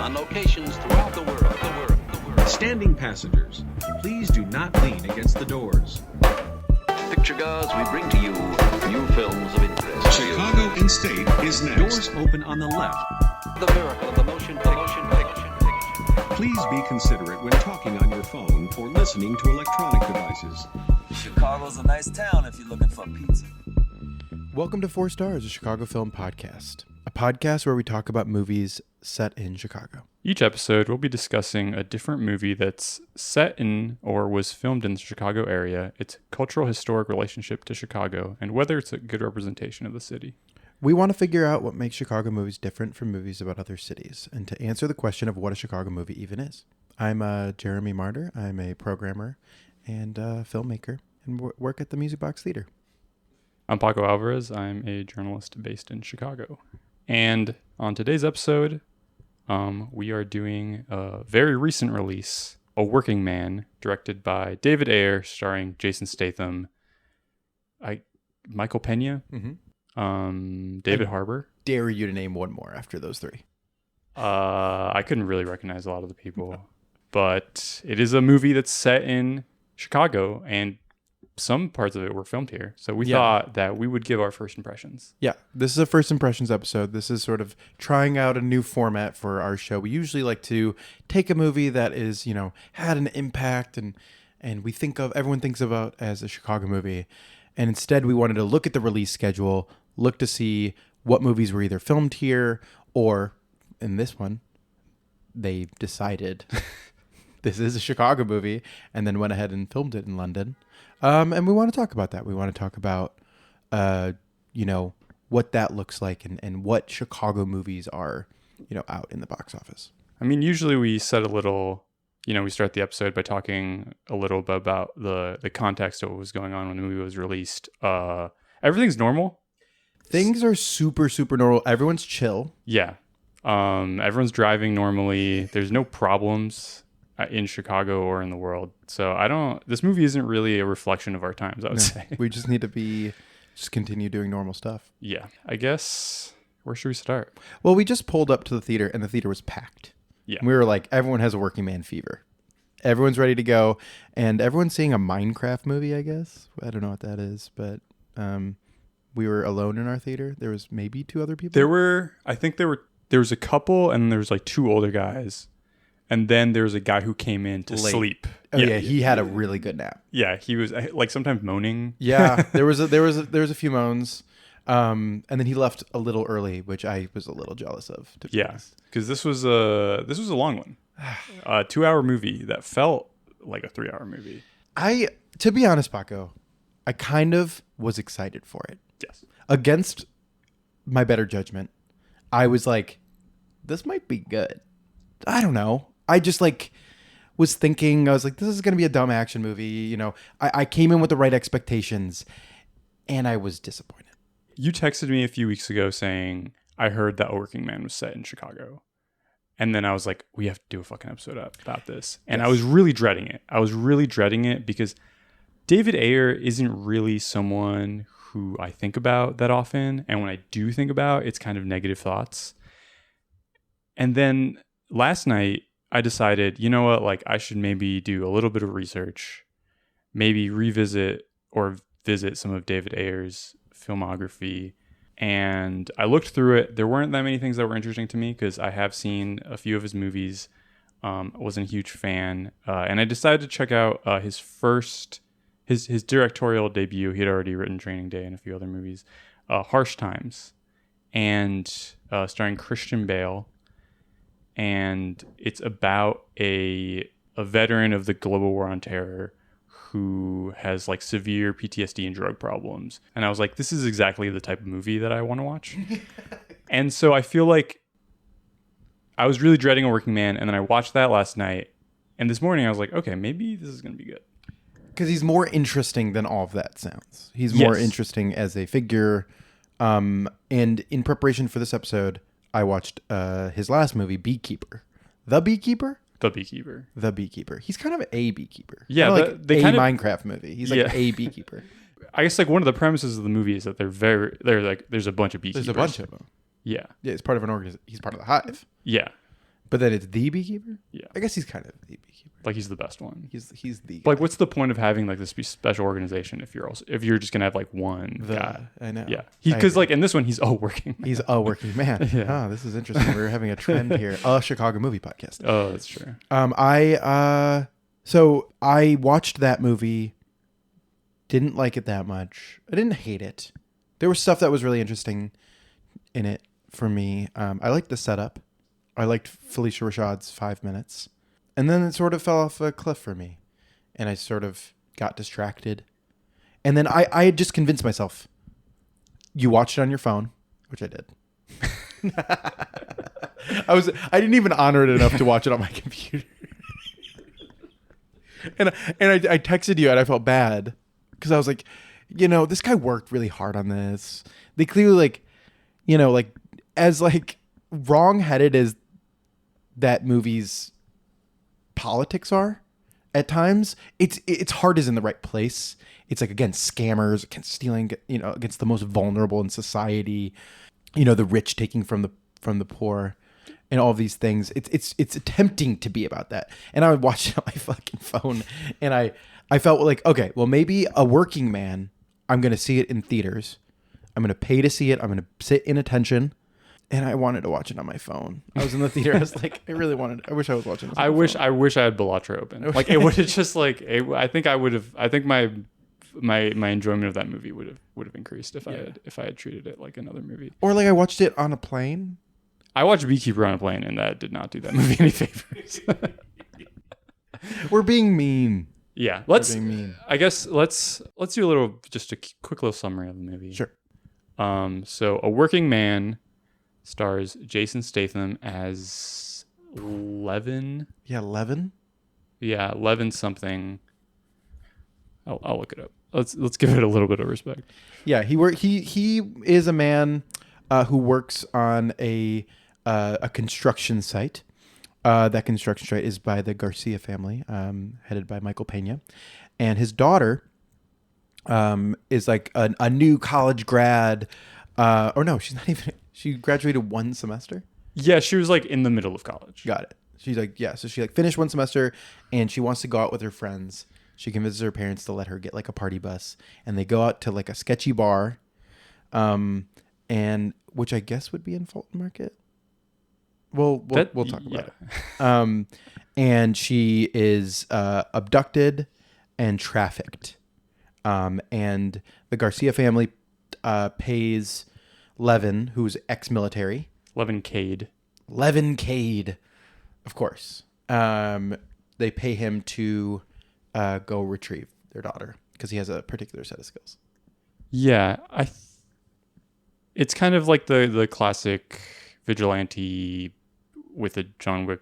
on locations throughout the world. Standing passengers, please do not lean against the doors. Picture goers, we bring to you new films of interest. Chicago in State is next. Doors open on the left. The miracle of the motion picture. Please be considerate when talking on your phone or listening to electronic devices. Chicago's a nice town if you're looking for pizza. Welcome to 4 Stars, a Chicago film podcast. A podcast where we talk about movies set in Chicago. Each episode, we'll be discussing a different movie that's set in or was filmed in the Chicago area, its cultural historic relationship to Chicago, and whether it's a good representation of the city. We want to figure out what makes Chicago movies different from movies about other cities, and to answer the question of what a Chicago movie even is. I'm Jeremy Martyr. I'm a programmer and filmmaker and work at the Music Box Theater. I'm Paco Alvarez. I'm a journalist based in Chicago. And on today's episode, we are doing a very recent release, A Working Man, directed by David Ayer, starring Jason Statham, Michael Pena, David Harbour. Dare you to name one more after those three. I couldn't really recognize a lot of the people, but it is a movie that's set in Chicago, and some parts of it were filmed here. So we thought that we would give our first impressions. Yeah, this is a first impressions episode. This is sort of trying out a new format for our show. We usually like to take a movie that is, had an impact and everyone thinks about as a Chicago movie. And instead we wanted to look at the release schedule, look to see what movies were either filmed here or in this one, they decided this is a Chicago movie and then went ahead and filmed it in London. And we want to talk about that. We want to talk about, what that looks like and what Chicago movies are, out in the box office. I mean, usually we set a little, we start the episode by talking a little bit about the context of what was going on when the movie was released. Everything's normal. Things are super, super normal. Everyone's chill. Yeah. Everyone's driving normally. There's no problems in Chicago or in the world. So this movie isn't really a reflection of our times, I would say. We just need to just continue doing normal stuff. Yeah. I guess, where should we start? Well, we just pulled up to the theater and the theater was packed. Yeah. We were like, everyone has a working man fever. Everyone's ready to go. And everyone's seeing a Minecraft movie, I guess. I don't know what that is, but we were alone in our theater. There was maybe 2 other people. There was a couple and there was like 2 older guys. And then there was a guy who came in to sleep. Oh yeah, he had a really good nap. Yeah, he was like sometimes moaning. Yeah, there was a few moans, and then he left a little early, which I was a little jealous of. Yeah, because this was a long one, a 2-hour movie that felt like a 3-hour movie. To be honest, Paco, I kind of was excited for it. Yes. Against my better judgment, I was like, this might be good. I don't know. I just was thinking, I was like, this is going to be a dumb action movie. I came in with the right expectations and I was disappointed. You texted me a few weeks ago saying, I heard that A Working Man was set in Chicago. And then I was like, we have to do a fucking episode about this. And yes. I was really dreading it. Because David Ayer isn't really someone who I think about that often. And when I do think about, it's kind of negative thoughts. And then last night, I decided, you know what, I should maybe do a little bit of research, maybe revisit or visit some of David Ayer's filmography. And I looked through it. There weren't that many things that were interesting to me because I have seen a few of his movies. Wasn't a huge fan. And I decided to check out his directorial debut. He had already written Training Day and a few other movies. Harsh Times. And starring Christian Bale. And it's about a veteran of the global war on terror who has severe PTSD and drug problems. And I was like, this is exactly the type of movie that I want to watch. And so I feel like I was really dreading A Working Man. And then I watched that last night. And this morning I was like, okay, maybe this is going to be good. Because he's more interesting than all of that sounds. He's more interesting as a figure. And in preparation for this episode, I watched his last movie, Beekeeper. The Beekeeper? The Beekeeper. The Beekeeper. He's kind of a beekeeper. Yeah. They kind of Minecraft movie. He's a beekeeper. I guess one of the premises of the movie is that there's a bunch of beekeepers. There's a bunch of them. Yeah. Yeah, he's part of an organization. He's part of the hive. Yeah. But then it's the beekeeper? Yeah. I guess he's kind of the beekeeper. Like he's the best one. He's the Like guy. what's the point of having like this special organization if you're just gonna have like one guy? I know. Yeah. I Because agree. like in this one he's working man. He's a working man. Yeah. Oh, this is interesting. We're having a trend here. A Chicago movie podcast. Oh, that's true. So I watched that movie. Didn't like it that much. I didn't hate it. There was stuff that was really interesting in it for me. I liked the setup. I liked Felicia Rashad's 5 minutes. And then it sort of fell off a cliff for me. And I sort of got distracted. And then I had just convinced myself, you watched it on your phone, which I did. I didn't even honor it enough to watch it on my computer. and I texted you and I felt bad because I was like, this guy worked really hard on this. They clearly as wrong-headed as that movie's politics are at times, its heart is in the right place. It's like against scammers, against stealing, against the most vulnerable in society, the rich taking from the poor, and all of these things. It's attempting to be about that. And I would watch it on my fucking phone, and I felt like, okay, well maybe A Working Man, I'm gonna see it in theaters. I'm gonna pay to see it. I'm gonna sit in attention. And I wanted to watch it on my phone. I was in the theater. I was like, I wish I was watching this. I wish I had Bellatra open. Like it would have just like I think my enjoyment of that movie would have increased if I had treated it like another movie. Or like I watched it on a plane. I watched Beekeeper on a plane, and that did not do that movie any favors. We're being mean. Yeah, I guess let's do just a quick little summary of the movie. Sure. So A Working Man stars Jason Statham as Levin. Yeah, Levin. Yeah, Levin something. I'll look it up. Let's give it a little bit of respect. Yeah, he is a man who works on a construction site. That construction site is by the Garcia family, headed by Michael Pena, and his daughter is like a new college grad. Or no, she's not even. She graduated one semester. Yeah, she was like in the middle of college. Got it. She's like, yeah. So she like finished one semester, and she wants to go out with her friends. She convinces her parents to let her get like a party bus, and they go out to like a sketchy bar, and which I guess would be in Fulton Market. We'll talk about it. And she is abducted and trafficked, and the Garcia family pays Levin, who's ex-military. Levin Cade, of course. They pay him to go retrieve their daughter because he has a particular set of skills. Yeah, it's kind of like the classic vigilante with a John Wick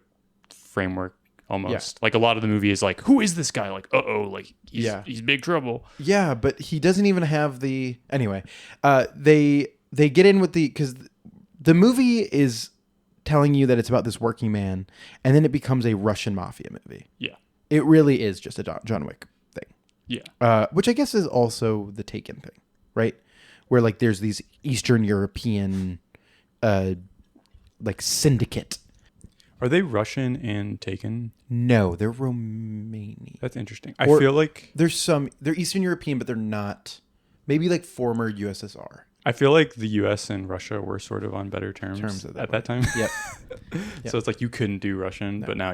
framework almost. Yeah. Like a lot of the movie is like, who is this guy? Like, like he's big trouble. Yeah, but he doesn't even have the... Anyway, they get in with because the movie is telling you that it's about this working man, and then it becomes a Russian mafia movie. Yeah. It really is just a John Wick thing. Yeah. Which I guess is also the Taken thing, right? Where like there's these Eastern European like syndicate. Are they Russian and Taken? No, they're Romanian. That's interesting. I feel like they're Eastern European, but they're not. Maybe like former USSR. I feel like the U.S. and Russia were sort of on better terms at that time. Yep. So it's like you couldn't do Russian, but now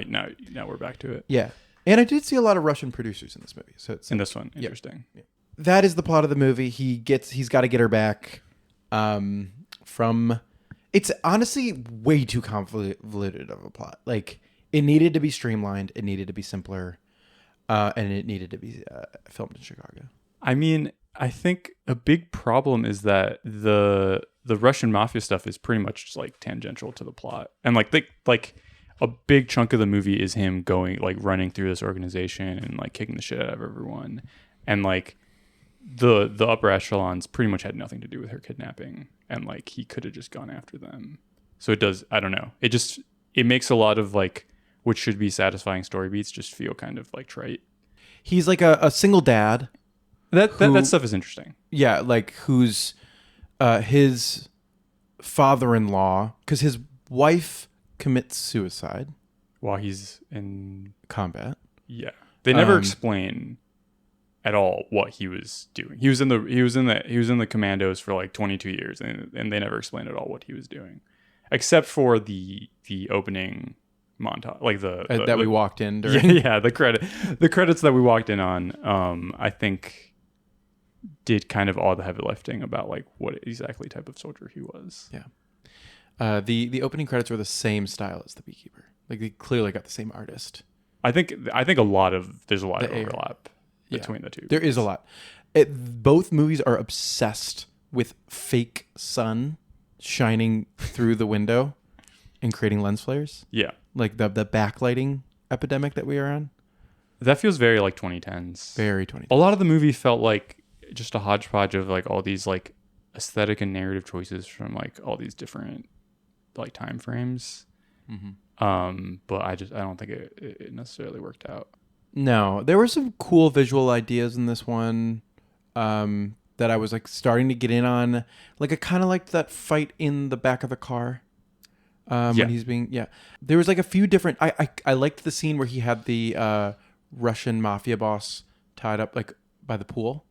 we're back to it. Yeah. And I did see a lot of Russian producers in this movie. So it's in this one, interesting. Yep. That is the plot of the movie. He's got to get her back from... It's honestly way too convoluted of a plot. Like, it needed to be streamlined. It needed to be simpler. And it needed to be filmed in Chicago. I mean, I think a big problem is that the Russian mafia stuff is pretty much just like tangential to the plot. And like a big chunk of the movie is him running through this organization and like kicking the shit out of everyone. And like the upper echelons pretty much had nothing to do with her kidnapping, and like he could have just gone after them. So it does, I don't know. It makes a lot of like what should be satisfying story beats just feel kind of like trite. He's like a single dad. That stuff is interesting. Yeah, like who's his father-in-law, because his wife commits suicide. While he's in combat. Yeah. They never explain at all what he was doing. He was in the commandos for like 22 years and they never explained at all what he was doing. Except for the opening montage, like we walked in during. Yeah, the credits that we walked in on, I think did kind of all the heavy lifting about like what exactly type of soldier he was. Yeah. The opening credits were the same style as The Beekeeper. Like they clearly got the same artist. I think there's a lot of overlap between the two. There is a lot. Both movies are obsessed with fake sun shining through the window and creating lens flares. Yeah. Like the backlighting epidemic that we are on. That feels very like 2010s. Very 2010s. A lot of the movie felt like just a hodgepodge of like all these like aesthetic and narrative choices from like all these different like time frames. Mm-hmm. But I don't think it necessarily worked out. No, there were some cool visual ideas in this one that I was like starting to get in on. Like I kind of liked that fight in the back of the car when he's being There was like a few different. I liked the scene where he had the Russian mafia boss tied up like by the pool.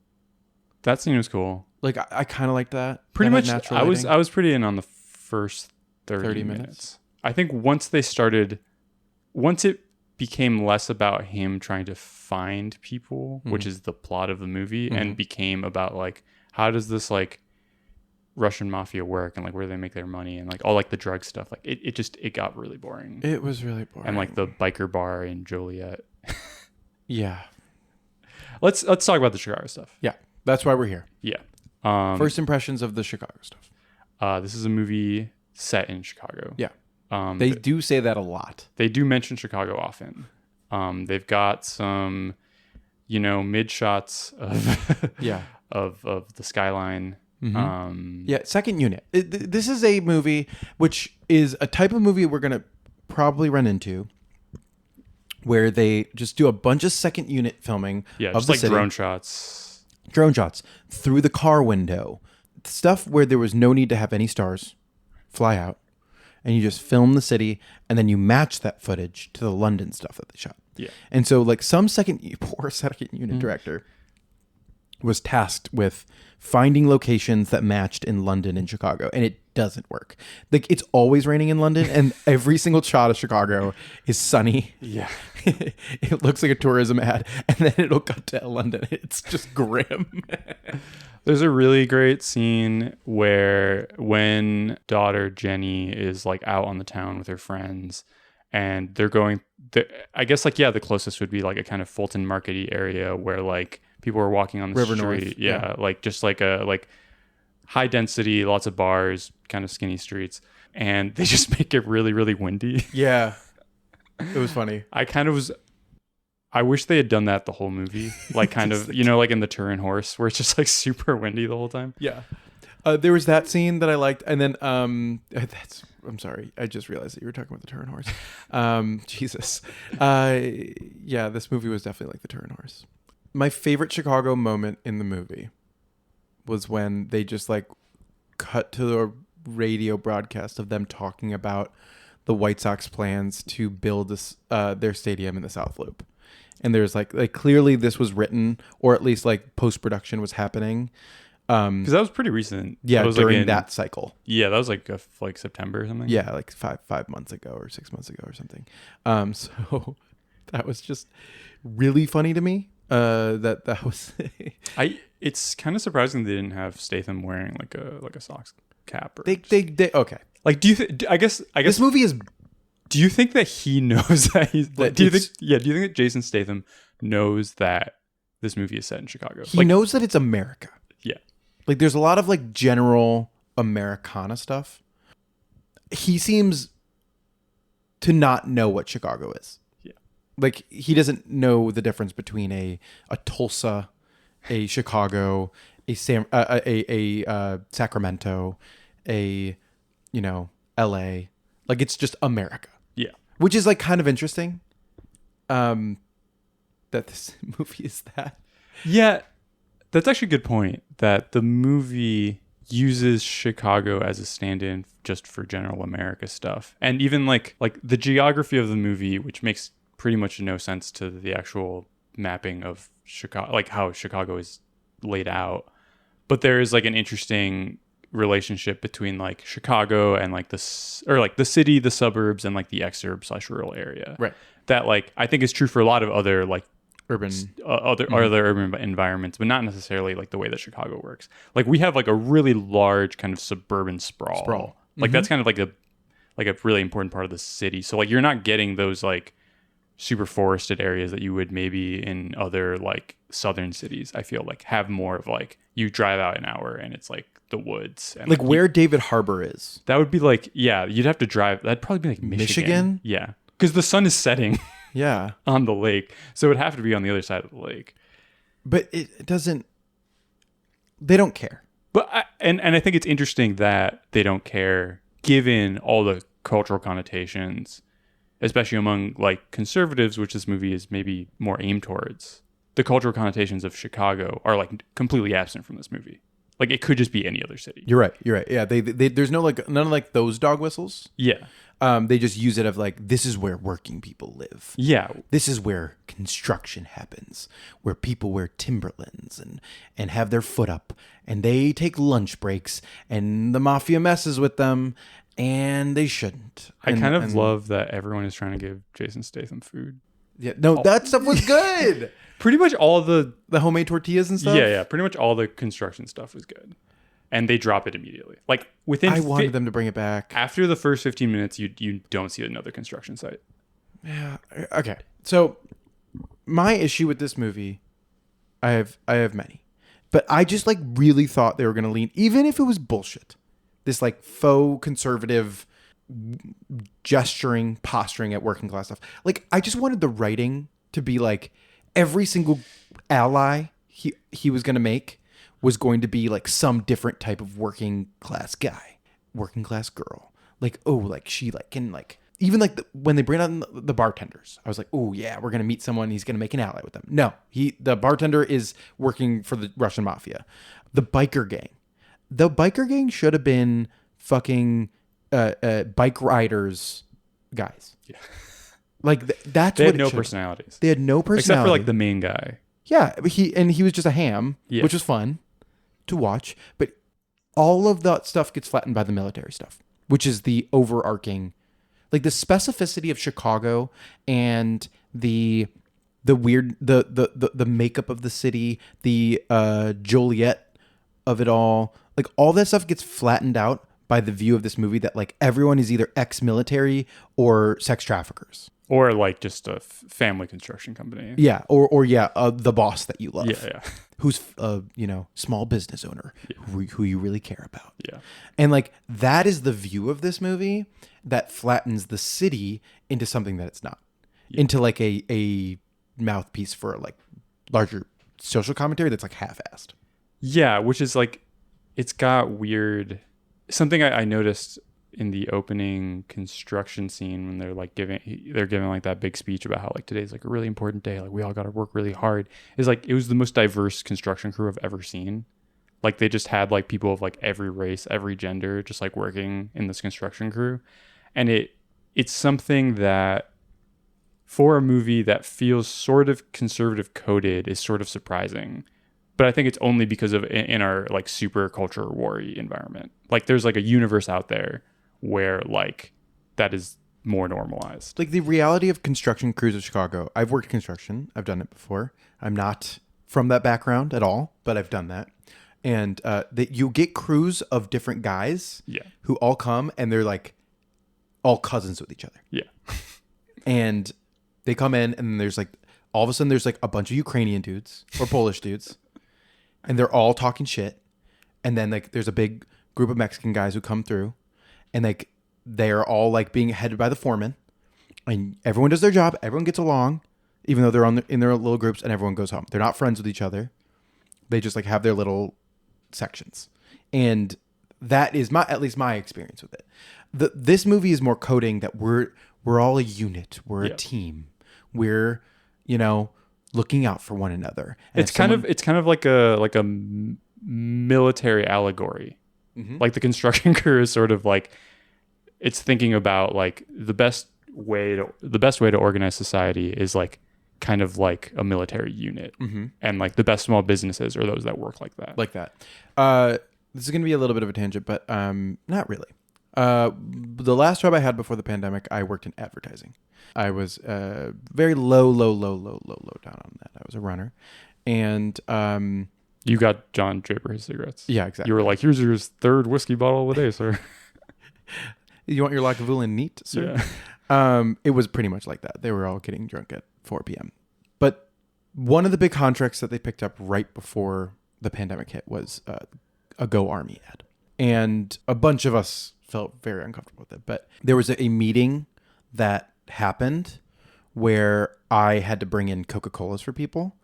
That scene was cool. Like I kind of liked that. Pretty That much. had natural lighting. I was pretty in on the first 30 minutes. I think once it became less about him trying to find people, which is the plot of the movie, and became about like, how does this like Russian mafia work and like where they make their money and like all like the drug stuff. Like it got really boring. It was really boring. And like the biker bar in Joliet. Yeah. Let's talk about the Chicago stuff. Yeah. That's why we're here. Yeah. First impressions of the Chicago stuff. This is a movie set in Chicago. Yeah. They do say that a lot. They do mention Chicago often. They've got some, mid shots of of the skyline. Mm-hmm. Second unit. This is a movie which is a type of movie we're gonna probably run into, where they just do a bunch of second unit filming. Yeah, of just the like city. Drone shots through the car window, stuff where there was no need to have any stars fly out. And you just film the city, and then you match that footage to the London stuff that they shot. Yeah. And so, like, poor second unit director was tasked with finding locations that matched in London and Chicago, and it doesn't work. Like, it's always raining in London, and every single shot of Chicago is sunny. Yeah. It looks like a tourism ad, and then it'll cut to London. It's just grim. There's a really great scene when daughter Jenny is like out on the town with her friends and they're going, I guess like, the closest would be like a kind of Fulton Market-y area where like people are walking on the River street. North. Yeah. Like just like a high density, lots of bars, kind of skinny streets. And they just make it really, really windy. Yeah. It was funny. I wish they had done that the whole movie, like kind of, like in the Turin Horse, where it's just like super windy the whole time. Yeah. There was that scene that I liked. And then, I'm sorry. I just realized that you were talking about the Turin Horse. Jesus. This movie was definitely like the Turin Horse. My favorite Chicago moment in the movie was when they just like cut to a radio broadcast of them talking about the White Sox plans to build this, their stadium in the South Loop. And there's like clearly this was written, or at least like post-production was happening. Because that was pretty recent. Yeah, that was during like that cycle. Yeah, that was like September or something. Yeah, like five months ago or 6 months ago or something. So that was just really funny to me. That was. It's kind of surprising they didn't have Statham wearing like a Sox cap. Or they okay. Like, do you? I guess this movie is. Do you think that he knows that he's? Like, do you think that Jason Statham knows that this movie is set in Chicago? He knows that it's America. Yeah. Like, there's a lot of like general Americana stuff. He seems to not know what Chicago is. Yeah. Like, he doesn't know the difference between a Tulsa, a Chicago, a Sacramento, a LA. Like, it's just America. Yeah. Which is like kind of interesting. That this movie is that. Yeah. That's actually a good point, that the movie uses Chicago as a stand-in just for general America stuff. And even like the geography of the movie, which makes pretty much no sense to the actual mapping of Chicago, like how Chicago is laid out. But there is like an interesting relationship between like Chicago and like the city, the suburbs, and like the exurb/rural area. Right. That like I think is true for a lot of other like Urban. other urban environments, but not necessarily like the way that Chicago works. Like we have like a really large kind of suburban sprawl. Like that's kind of like a really important part of the city. So like you're not getting those like super forested areas that you would maybe in other like southern cities. I feel like have more of like you drive out an hour and it's like the woods and Like where David Harbor is. that would be like, yeah, you'd have to drive. That'd probably be like Michigan. Yeah, because the sun is setting Yeah. on the lake, so it would have to be on the other side of the lake. But it doesn't, they don't care. But I think it's interesting that they don't care, given all the cultural connotations, especially among like conservatives, which this movie is maybe more aimed towards. The cultural connotations of Chicago are like completely absent from this movie. Like it could just be any other city. You're right. Yeah. They there's no like none of like those dog whistles. Yeah. They just use it of like, this is where working people live. Yeah. This is where construction happens, where people wear Timberlands and have their foot up, and they take lunch breaks, and the mafia messes with them, and they shouldn't. I kind of love that everyone is trying to give Jason Statham food. Yeah, no, that stuff was good. Pretty much all the homemade tortillas and stuff. Yeah. Pretty much all the construction stuff was good, and they drop it immediately. Like within, I wanted them to bring it back. After the first 15 minutes, you don't see another construction site. Yeah. Okay. So my issue with this movie, I have many, but I just like really thought they were going to lean, even if it was bullshit, this like faux conservative gesturing, posturing at working class stuff. Like I just wanted the writing to be like every single ally he was going to make was going to be like some different type of working class guy, working class girl. Like, oh, like she like can like, even like when they bring on the bartenders, I was like, oh yeah, we're going to meet someone. He's going to make an ally with them. No, the bartender is working for the Russian mafia. The biker gang should have been fucking bike riders guys. Yeah. Like that's they what had no should've- personalities. They had no personality. Except for like the main guy. Yeah, but he was just a ham, Yeah. which was fun to watch. But all of that stuff gets flattened by the military stuff, which is the overarching, like the specificity of Chicago and the weird the makeup of the city, the Joliet of it all. Like all that stuff gets flattened out by the view of this movie that like everyone is either ex-military or sex traffickers. Or like just a family construction company. Yeah, or the boss that you love. Yeah. Who's small business owner who you really care about. Yeah. And like that is the view of this movie that flattens the city into something that it's not. Yeah. Into like a mouthpiece for like larger social commentary that's like half-assed. Yeah, which is like it's got weird something I noticed in the opening construction scene when they're giving like that big speech about how like today's like a really important day, like we all got to work really hard, is like it was the most diverse construction crew I've ever seen. Like they just had like people of like every race, every gender just like working in this construction crew, and it's something that for a movie that feels sort of conservative coded is sort of surprising. But I think it's only because of in our like super culture war-y environment. Like there's like a universe out there where like that is more normalized. Like the reality of construction crews of Chicago. I've worked construction. I've done it before. I'm not from that background at all, but I've done that. And that you get crews of different guys who all come and they're like all cousins with each other. Yeah. And they come in and there's like all of a sudden there's like a bunch of Ukrainian dudes or Polish dudes and they're all talking shit. And then like there's a big group of Mexican guys who come through. And like they're all like being headed by the foreman, and everyone does their job. Everyone gets along, even though they're in their little groups, and everyone goes home. They're not friends with each other. They just like have their little sections, and that is at least my experience with it. This movie is more coding that we're all a unit. We're a team. We're looking out for one another. And it's kind of like a military allegory. Like the construction crew is sort of like, it's thinking about like the best way to organize society is like kind of like a military unit, and like the best small businesses are those that work like that. This is going to be a little bit of a tangent, but not really. The last job I had before the pandemic, I worked in advertising. I was very low down on that. I was a runner, and you got John Draper his cigarettes. Yeah, exactly. You were like, here's your third whiskey bottle of the day, sir. You want your Lagavulin neat, sir? Yeah. It was pretty much like that. They were all getting drunk at 4 p.m. But one of the big contracts that they picked up right before the pandemic hit was a Go Army ad. And a bunch of us felt very uncomfortable with it. But there was a meeting that happened where I had to bring in Coca-Colas for people.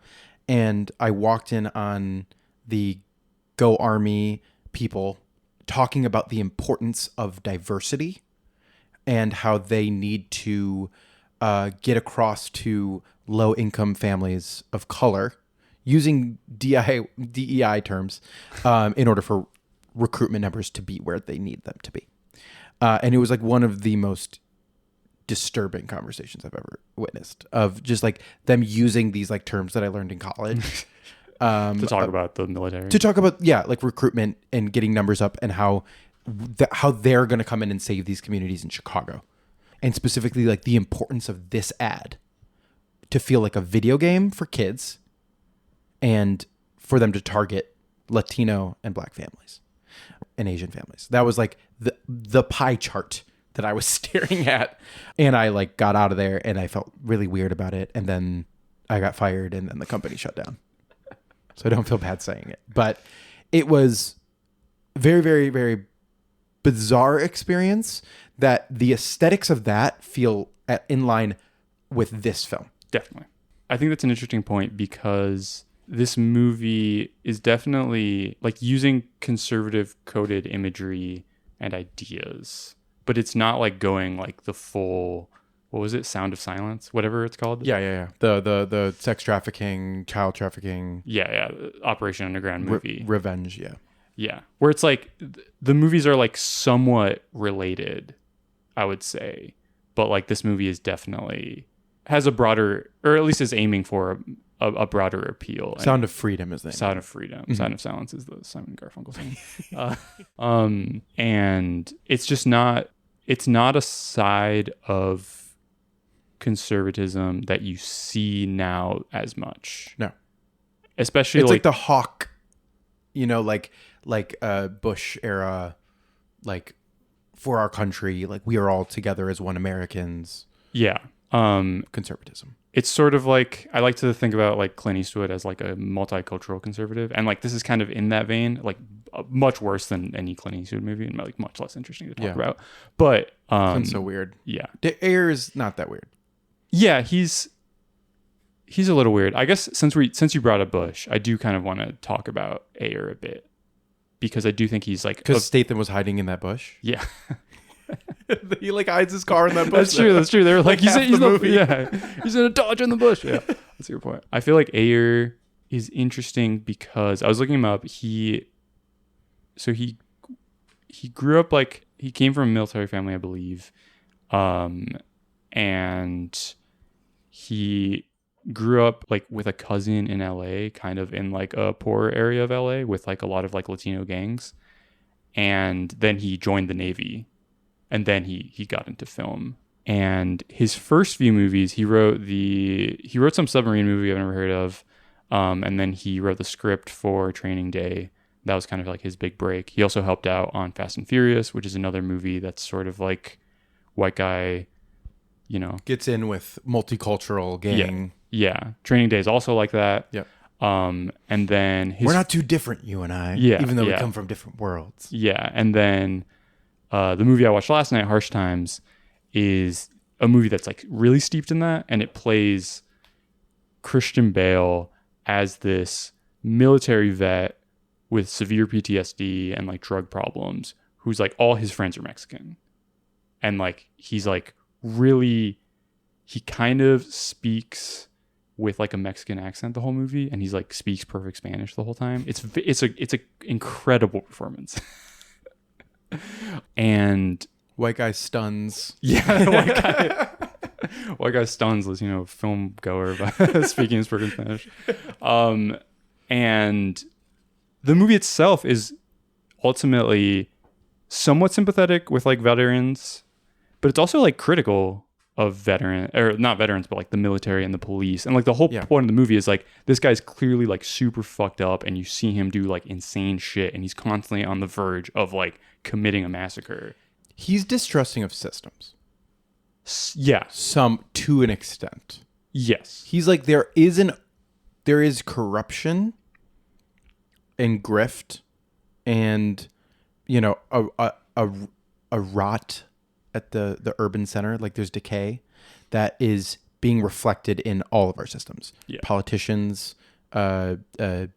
And I walked in on the Go Army people talking about the importance of diversity and how they need to get across to low-income families of color using DEI terms in order for recruitment numbers to be where they need them to be. And it was like one of the most disturbing conversations I've ever witnessed, of just like them using these like terms that I learned in college to talk about the military, to talk about like recruitment and getting numbers up, and how they're going to come in and save these communities in Chicago, and specifically like the importance of this ad to feel like a video game for kids and for them to target Latino and Black families and Asian families. That was like the pie chart that I was staring at. And I like got out of there and I felt really weird about it. And then I got fired and then the company shut down. So I don't feel bad saying it, but it was very, very, very bizarre experience that the aesthetics of that feel in line with this film. Definitely. I think that's an interesting point, because this movie is definitely like using conservative coded imagery and ideas, but it's not like going like the full, what was it? Sound of Silence, whatever it's called. Yeah. The sex trafficking, child trafficking. Yeah. Operation Underground movie. Revenge. Yeah. Where it's like the movies are like somewhat related, I would say, but like this movie is definitely has a broader, or at least is aiming for a broader appeal. Sound of Freedom is the name. Sound of Freedom. Mm-hmm. Sound of Silence is the Simon Garfunkel thing. And it's just not, it's not a side of conservatism that you see now as much. No. Especially it's like the hawk, like Bush era, like for our country, like we are all together as one Americans. Yeah. Conservatism. It's sort of like, I like to think about like Clint Eastwood as like a multicultural conservative. And like, this is kind of in that vein, like much worse than any Clint Eastwood movie and like much less interesting to talk about. But, Clint's so weird. Yeah. Ayer is not that weird. Yeah. He's a little weird. I guess since you brought up Bush, I do kind of want to talk about Ayer a bit, because I do think he's like, because Statham was hiding in that bush. Yeah. He like hides his car in that bush. That's true. They were like, he's in a Dodge in the bush. Yeah, that's your point. I feel like Ayer is interesting because I was looking him up. He grew up, like, he came from a military family, I believe, and he grew up like with a cousin in LA, kind of in like a poor area of LA with like a lot of like Latino gangs, and then he joined the Navy. And then he got into film. And his first few movies, he wrote some submarine movie I've never heard of. And then he wrote the script for Training Day. That was kind of like his big break. He also helped out on Fast and Furious, which is another movie that's sort of like white guy, gets in with multicultural gang. Yeah. Training Day is also like that. Yep. And then we're not too different, you and I. Yeah. Even though we come from different worlds. Yeah. And then the movie I watched last night, Harsh Times, is a movie that's like really steeped in that, and it plays Christian Bale as this military vet with severe PTSD and like drug problems, who's like all his friends are Mexican, and like he's like really, he kind of speaks with like a Mexican accent the whole movie, and he's like speaks perfect Spanish the whole time. It's a incredible performance. And White guy stuns. yeah, white guy stuns, film goer by speaking his broken Spanish. And the movie itself is ultimately somewhat sympathetic with like veterans, but it's also like critical of not veterans, but like the military and the police. And like the whole point of the movie is like this guy's clearly like super fucked up, and you see him do like insane shit, and he's constantly on the verge of like committing a massacre. He's distrusting of systems. Yeah. Some to an extent. Yes. He's like there is corruption and grift and a rot at the urban center, like there's decay that is being reflected in all of our systems. Yeah. Politicians, the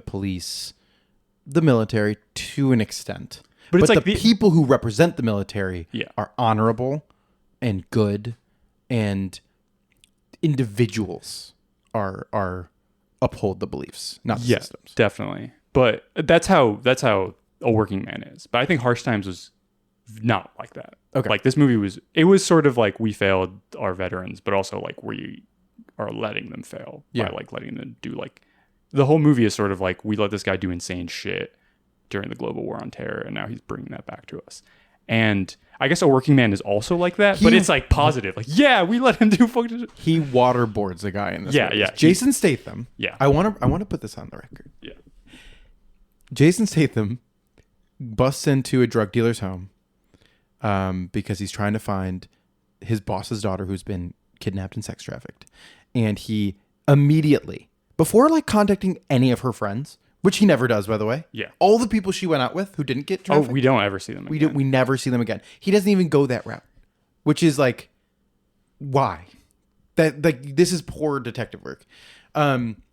police, the military to an extent. But it's like the people who represent the military are honorable and good, and individuals are uphold the beliefs, not the systems. Definitely. But that's how a working man is. But I think Harsh Times was not like that. Okay. Like this movie was sort of like we failed our veterans, but also like we are letting them fail by like letting them do like the whole movie is sort of like we let this guy do insane shit during the global war on terror, and now he's bringing that back to us. And I guess a working man is also like that, but it's like positive. Like, yeah, we let him do fucking shit. He waterboards the guy in this movie. Yeah. Jason Statham. Yeah. I want to put this on the record. Yeah. Jason Statham busts into a drug dealer's home because he's trying to find his boss's daughter who's been kidnapped and sex trafficked. And he immediately, before like contacting any of her friends, which he never does, by the way. Yeah. All the people she went out with who didn't get trafficked. Oh, we don't ever see them again. We never see them again. He doesn't even go that route, which is like, why? That like this is poor detective work.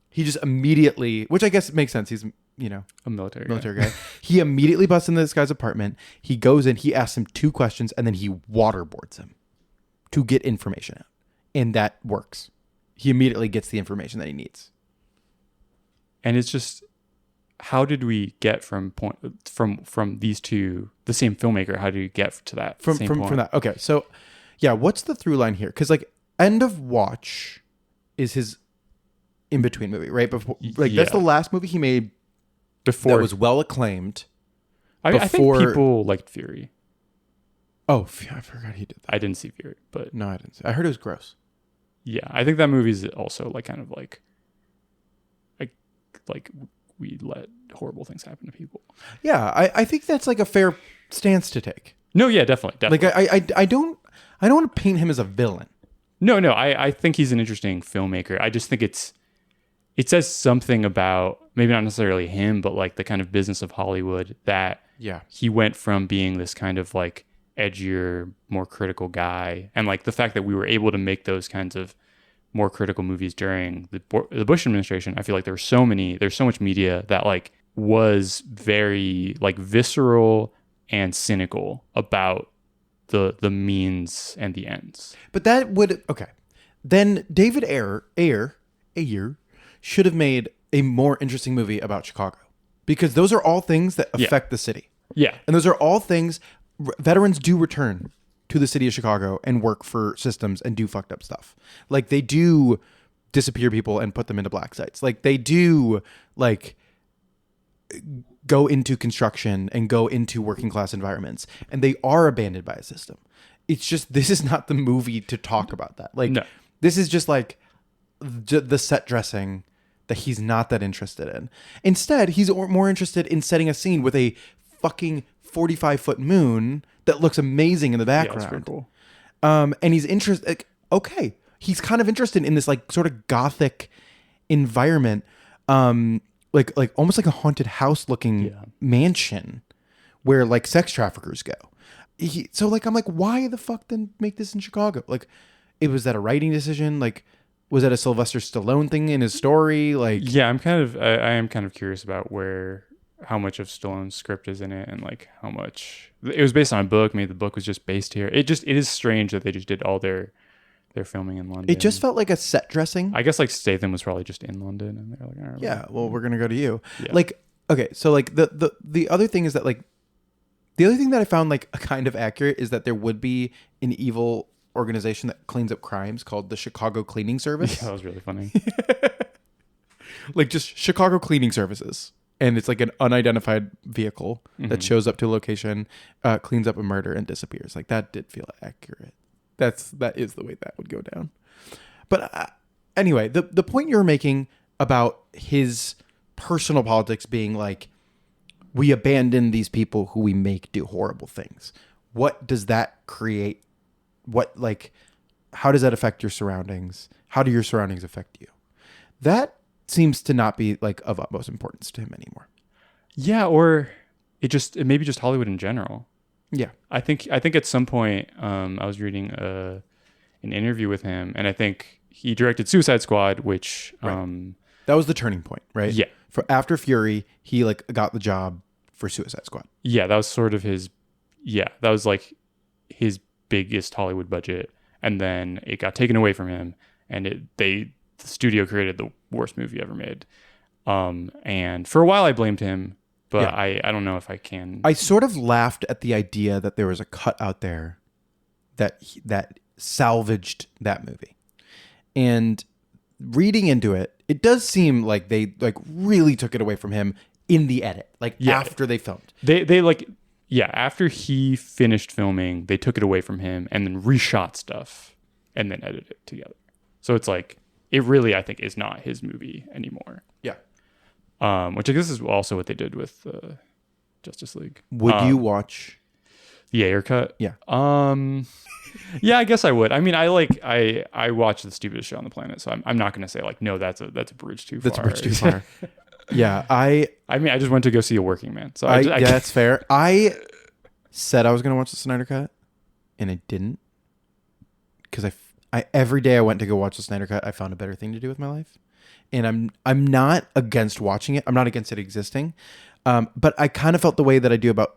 He just immediately, which I guess makes sense. He's a military guy. He immediately busts into this guy's apartment. He goes in. He asks him 2 questions, and then he waterboards him to get information out, and that works. He immediately gets the information that he needs. And it's just, how did we get from these two, the same filmmaker? How do you get to that from that? Okay, so yeah, what's the through line here? Because like End of Watch is his in between movie, right? Before, like that's the last movie he made before that was well acclaimed. I think people liked Fury. Oh, I forgot he did that. I didn't see Fury, but no, I didn't see. I heard it was gross. Yeah, I think that movie's also like kind of like we let horrible things happen to people. Yeah, I think that's like a fair stance to take. No, yeah, definitely. Like I don't want to paint him as a villain. No, I think he's an interesting filmmaker. I just think it says something about maybe not necessarily him, but like the kind of business of Hollywood that he went from being this kind of like edgier, more critical guy, and like the fact that we were able to make those kinds of more critical movies during the Bush administration. I feel like there's so much media that like was very like visceral and cynical about the means and the ends. But that would then David Ayer should have made a more interesting movie about Chicago, because those are all things that affect the city. Yeah, and those are all things veterans do return to the city of Chicago and work for systems and do fucked up stuff. Like they do disappear people and put them into black sites. Like they do like go into construction and go into working class environments, and they are abandoned by a system. It's just, this is not the movie to talk about that. Like this is just like the set dressing that he's not that interested in. Instead, he's more interested in setting a scene with a fucking 45-foot moon that looks amazing in the background. Yeah, that's pretty cool. And he's interested. He's kind of interested in this like sort of gothic environment, like almost like a haunted house looking mansion where like sex traffickers go. So like I'm like, why the fuck then make this in Chicago? Like, was that a writing decision? Like, was that a Sylvester Stallone thing in his story? Like, yeah, I am kind of curious about how much of Stallone's script is in it, and like how much it was based on a book. Maybe the book was just based here. It is strange that they just did all their filming in London. It just felt like a set dressing. I guess like Statham was probably just in London, and they're like, all right, yeah, well, we're gonna go to you. Yeah. Like, okay, so like the other thing is that like The other thing that I found like kind of accurate is that there would be an evil organization that cleans up crimes called the Chicago Cleaning Service. That was really funny. Like just Chicago Cleaning Services. And it's like an unidentified vehicle that shows up to a location, cleans up a murder and disappears. Like that did feel accurate. That is the way that would go down. But anyway, the point you're making about his personal politics being like, we abandon these people who we make do horrible things. What does that create? How does that affect your surroundings? How do your surroundings affect you? That seems to not be like of utmost importance to him anymore. Yeah, or it maybe just Hollywood in general. Yeah. I think at some point I was reading an interview with him, and I think he directed Suicide Squad, which Right. That was the turning point, right? Yeah. For after Fury, he like got the job for Suicide Squad. Yeah, that was sort of his that was like his biggest Hollywood budget, and then it got taken away from him, and the studio created the worst movie ever made. And for a while I blamed him, but yeah. I don't know if I can. I sort of laughed at the idea that there was a cut out there that salvaged that movie. And reading into it, it does seem like they like really took it away from him in the edit, after they filmed. They like, yeah, after he finished filming, they took it away from him and then reshot stuff and then edited it together. So it's like, it really, I think, is not his movie anymore. Yeah. Which I guess is also what they did with Justice League. Would you watch the Ayer cut? Yeah. Yeah, I guess I would. I mean, I watch the stupidest show on the planet, so I'm not going to say like, no, that's a bridge too far. That's a bridge too far. Yeah, I mean, I just went to go see A Working Man, so yeah, that's fair. I said I was going to watch the Snyder Cut, and I didn't, because I every day I went to go watch the Snyder Cut, I found a better thing to do with my life, and I'm not against watching it. I'm not against it existing, but I kind of felt the way that I do about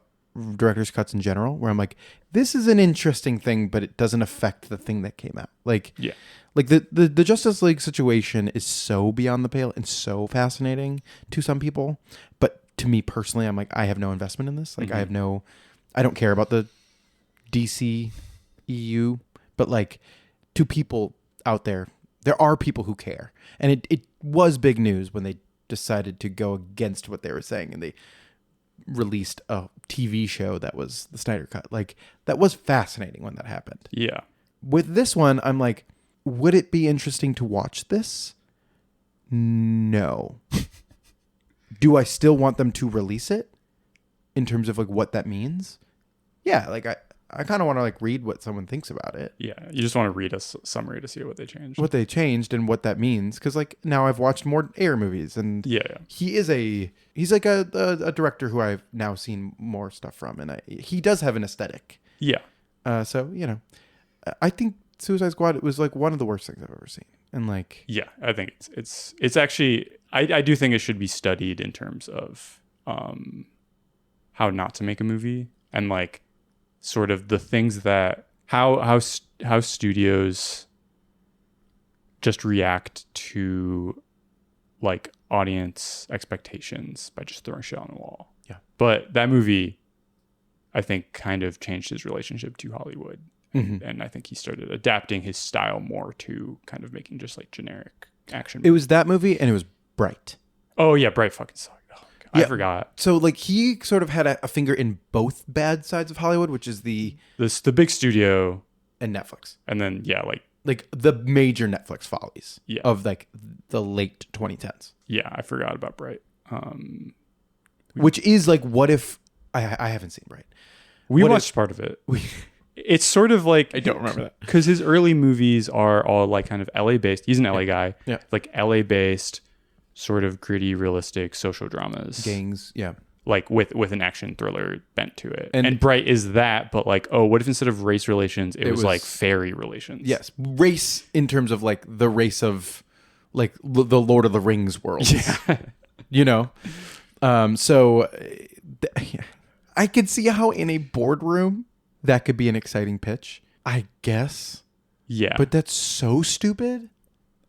director's cuts in general, where I'm like, this is an interesting thing, but it doesn't affect the thing that came out. Like, yeah, like the Justice League situation is so beyond the pale and so fascinating to some people, but to me personally, I'm like, I have no investment in this. Like, I don't care about the DC EU, but like to people out there are people who care, and it was big news when they decided to go against what they were saying and they released a TV show that was the Snyder Cut. Like, that was fascinating when that happened. Yeah. With this one, I'm like, would it be interesting to watch this? No. Do I still want them to release it in terms of like what that means? Yeah, like I kind of want to like read what someone thinks about it. Yeah, you just want to read a summary to see what they changed. What they changed and what that means, because like now I've watched more Ayer movies, and yeah. he's like a director who I've now seen more stuff from, and he does have an aesthetic. Yeah. So I think Suicide Squad was like one of the worst things I've ever seen, and like yeah, I think it's actually I do think it should be studied in terms of how not to make a movie, and like sort of the things that how studios just react to like audience expectations by just throwing shit on the wall. Yeah. But that movie, I think, kind of changed his relationship to Hollywood. Mm-hmm. And I think he started adapting his style more to kind of making just like generic action movies. It was that movie, and it was Bright. Oh yeah, Bright fucking sucked. Yeah. I forgot. So like he sort of had a finger in both bad sides of Hollywood, which is the big studio and Netflix, and then like the major Netflix follies of like the late 2010s. Yeah, I forgot about Bright. Which is like, what if I haven't seen Bright? We watched part of it. It's sort of like, I don't remember that, because his early movies are all like kind of LA based. He's an LA guy. Yeah, like LA based, sort of gritty, realistic social dramas. Gangs, yeah. Like with an action thriller bent to it. And Bright is that, but like, oh, what if instead of race relations, it was like fairy relations? Yes. Race in terms of like the race of like the Lord of the Rings world. Yeah. You know? So I could see how in a boardroom that could be an exciting pitch, I guess. Yeah. But that's so stupid.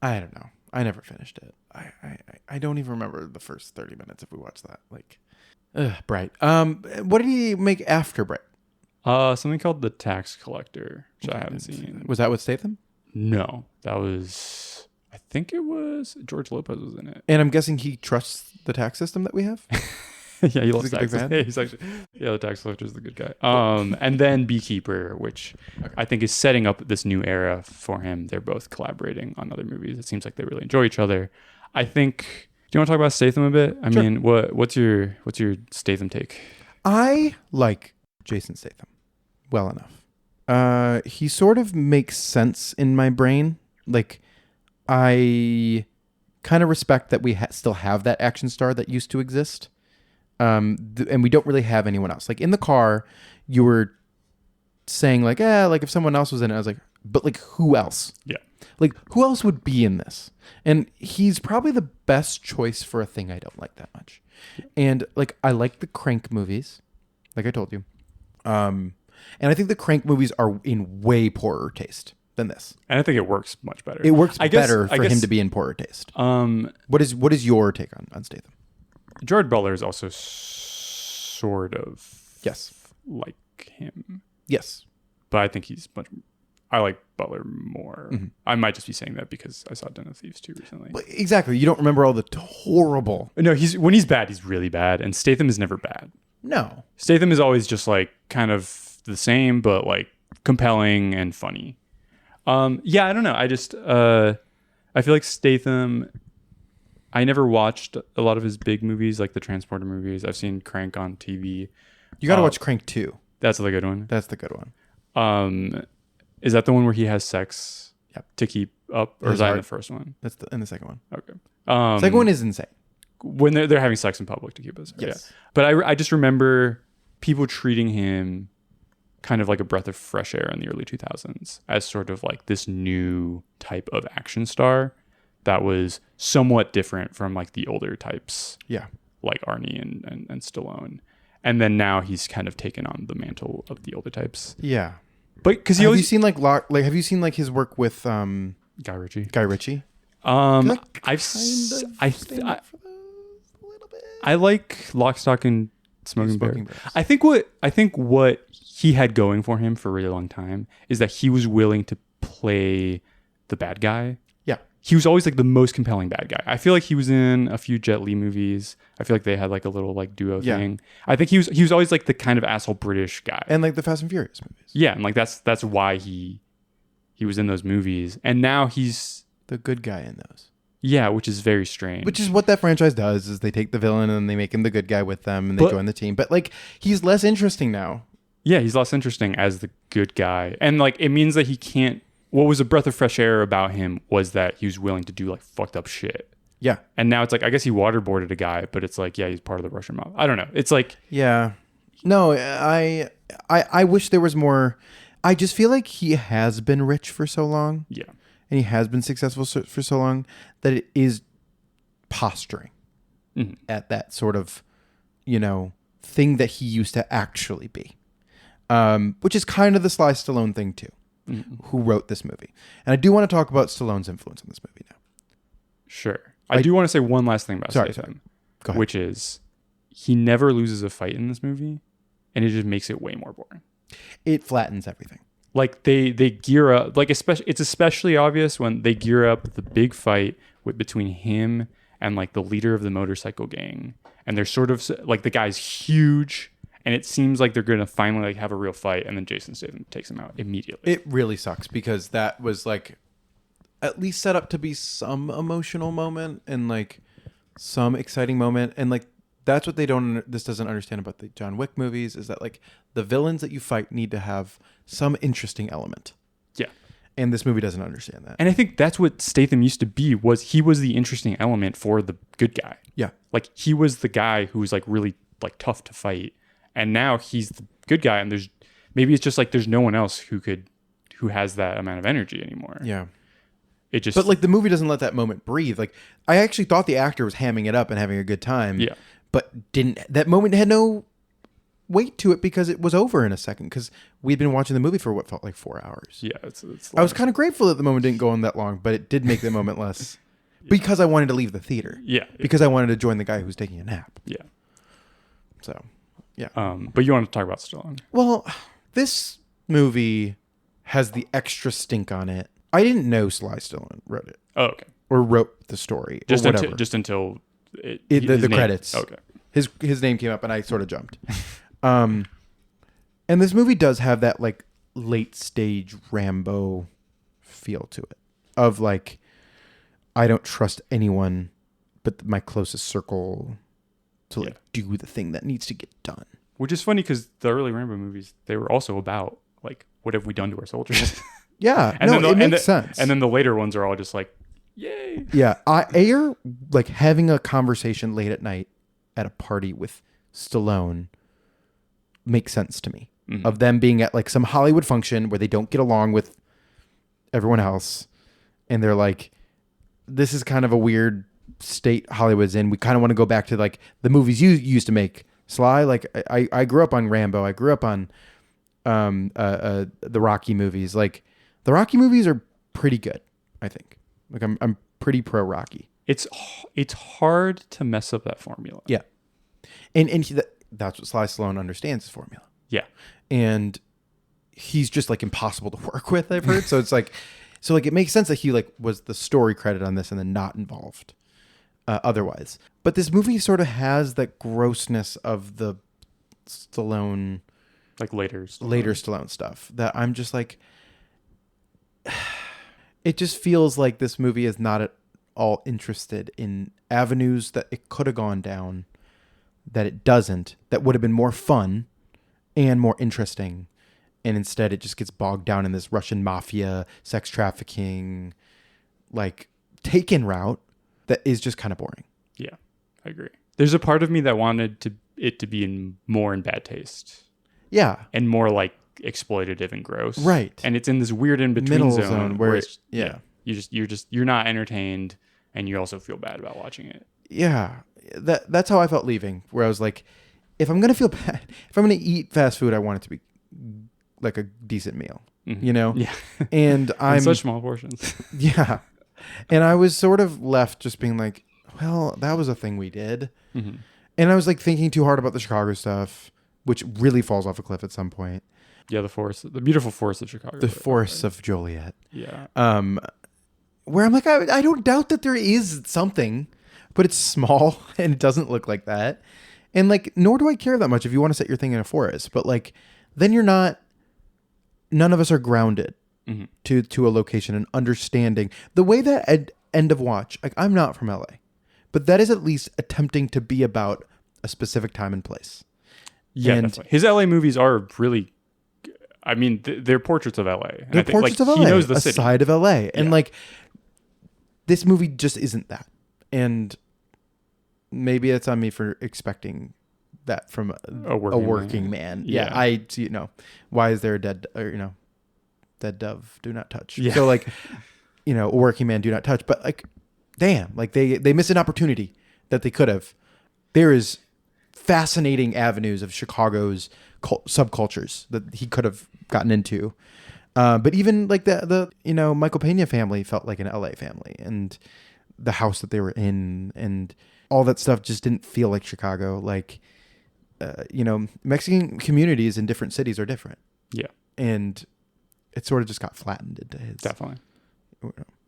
I don't know. I never finished it. I don't even remember the first 30 minutes if we watched that. Like, Bright. What did he make after Bright? Something called The Tax Collector, which I haven't seen. Was that with Statham? No, that was. I think it was George Lopez was in it. And I'm guessing he trusts the tax system that we have. Yeah, he loves He's a big taxes. fan? Yeah, he's actually the tax collector is the good guy. And then Beekeeper, which I think is setting up this new era for him. They're both collaborating on other movies. It seems like they really enjoy each other. I think. Do you want to talk about Statham a bit? I Sure. mean, what's your Statham take? I like Jason Statham well enough. He sort of makes sense in my brain. Like, I kind of respect that we still have that action star that used to exist. And we don't really have anyone else. Like, in the car, you were saying like, like if someone else was in it, I was like, but like, who else? Yeah. Like, who else would be in this? And he's probably the best choice for a thing I don't like that much. And like, I like the Crank movies, like I told you. And I think the Crank movies are in way poorer taste than this. And I think it works much better. It works I guess- better I for him guess- to be in poorer taste. What is your take on Statham? Gerard Butler is also sort of Yes. like him, Yes. but I think he's much. I like Butler more. Mm-hmm. I might just be saying that because I saw Den of Thieves 2 recently. But exactly. You don't remember all the horrible. No, when he's bad, he's really bad, and Statham is never bad. No. Statham is always just like kind of the same, but like compelling and funny. Yeah, I don't know. I just I feel like Statham. I never watched a lot of his big movies, like the Transporter movies. I've seen Crank on TV. You got to watch Crank 2. That's the good one. That's the good one. Is that the one where he has sex to keep up, or His is that in heart. the first one? That's in the second one. Okay. Second one is insane. When they're having sex in public to keep us. Yes. Yeah. But I just remember people treating him kind of like a breath of fresh air in the early 2000s as sort of like this new type of action star that was somewhat different from like the older types. Yeah. Like Arnie and Stallone. And then now he's kind of taken on the mantle of the older types. Yeah. But because Have you seen have you seen like his work with Guy Ritchie. Guy Ritchie? I like Lock, Stock, and Smoking Smoking Barrels. Barrels. I think what he had going for him for a really long time is that he was willing to play the bad guy. Yeah. He was always like the most compelling bad guy. I feel like he was in a few Jet Li movies. I feel like they had like a little like duo thing. I think he was always like the kind of asshole British guy. And like the Fast and Furious movies. Yeah, and like that's why he was in those movies. And now he's The good guy in those. yeah, which is very strange. Which is what that franchise does, is they take the villain and they make him the good guy with them and they join the team. But like, he's less interesting now. Yeah, he's less interesting as the good guy. And like, it means that he can't. What was a breath of fresh air about him was that he was willing to do like fucked up shit. Yeah. And now it's like, I guess he waterboarded a guy, but it's like, yeah, he's part of the Russian mob. I don't know. It's like, Yeah. No, I wish there was more. I just feel like he has been rich for so long. yeah, And he has been successful for so long that it is posturing at that sort of, thing that he used to actually be. Which is kind of the Sly Stallone thing too, who wrote this movie. And I do want to talk about Stallone's influence on this movie now. sure. I do want to say one last thing about Sorry. Statham, Go ahead. which is he never loses a fight in this movie, and it just makes it way more boring. It flattens everything. Like they gear up, like it's especially obvious when they gear up the big fight between him and like the leader of the motorcycle gang, and they're sort of like the guy's huge, and it seems like they're gonna finally like have a real fight, and then Jason Statham takes him out immediately. It really sucks because that was like at least set up to be some emotional moment and like some exciting moment, and like that's what this doesn't understand about the John Wick movies, is that like the villains that you fight need to have some interesting element. Yeah. And this movie doesn't understand that. And I think that's what Statham used to be, he was the interesting element for the good guy. Yeah. Like he was the guy who was like really like tough to fight. And now he's the good guy, and maybe it's just like there's no one else who has that amount of energy anymore. Yeah. It just But like the movie doesn't let that moment breathe. Like I actually thought the actor was hamming it up and having a good time. Yeah. But that moment had no weight to it because it was over in a second, because we'd been watching the movie for what felt like 4 hours. Yeah, it's I was kind of grateful that the moment didn't go on that long, but it did make the moment less because I wanted to leave the theater. Yeah. Because I wanted to join the guy who's taking a nap. Yeah. So, yeah. But you want to talk about Stallone? Well, this movie has the extra stink on it. I didn't know Sly Stallone wrote it. Oh, okay. Or wrote the story. Just or whatever. until the name. credits. Okay. His name came up and I sort of jumped. And this movie does have that like late stage Rambo feel to it. Of like, I don't trust anyone but my closest circle to like do the thing that needs to get done. Which is funny because the early Rambo movies, they were also about like, what have we done to our soldiers? Yeah, and it makes sense. And then the later ones are all just like, yay. Yeah, Ayer, like having a conversation late at night at a party with Stallone makes sense to me. Mm-hmm. Of them being at like some Hollywood function where they don't get along with everyone else. And they're like, this is kind of a weird state Hollywood's in. We kind of want to go back to like the movies you used to make. Sly, like I grew up on Rambo. I grew up on the Rocky movies. Like the Rocky movies are pretty good, I think. Like I'm pretty pro Rocky. It's hard to mess up that formula. Yeah, and that's what Sly Stallone understands, his formula. Yeah, and he's just like impossible to work with, I've heard. So it's like, it makes sense that he like was the story credit on this and then not involved otherwise. But this movie sort of has that grossness of the Stallone, like later Stallone stuff that I'm just like, it just feels like this movie is not at all interested in avenues that it could have gone down, that it doesn't, that would have been more fun and more interesting. And instead it just gets bogged down in this Russian mafia, sex trafficking, like Taken route that is just kind of boring. Yeah, I agree. There's a part of me that wanted it to be more in bad taste. Yeah. And more like exploitative and gross. Right. And it's in this weird in-between middle zone where it's, you're not entertained and you also feel bad about watching it. Yeah. That's how I felt leaving, where I was like, if I'm going to feel bad, if I'm going to eat fast food, I want it to be like a decent meal, you know? Yeah. And I'm in such small portions. Yeah. And I was sort of left just being like, well, that was a thing we did. Mm-hmm. And I was like thinking too hard about the Chicago stuff, which really falls off a cliff at some point. Yeah, the beautiful forests of Chicago. The forests of Joliet. Yeah. Where I'm like, I don't doubt that there is something, but it's small and it doesn't look like that. And like, nor do I care that much if you want to set your thing in a forest, but like, then none of us are grounded to a location and understanding the way that End of Watch, like I'm not from LA, but that is at least attempting to be about a specific time and place. Yeah, and definitely. His LA movies are really, I mean, they're portraits of LA. And they're portraits of LA. He knows the city. A side of LA. And like, this movie just isn't that. And maybe it's on me for expecting that from a working man. Yeah. Why is there a dead dove do not touch? Yeah. So like, a working man do not touch, but like, damn, like they missed an opportunity that they could have. There is fascinating avenues of Chicago's subcultures that he could have gotten into. But even like the Michael Pena family felt like an LA family, and the house that they were in and all that stuff just didn't feel like Chicago. Like, Mexican communities in different cities are different. Yeah. And it sort of just got flattened into his definitely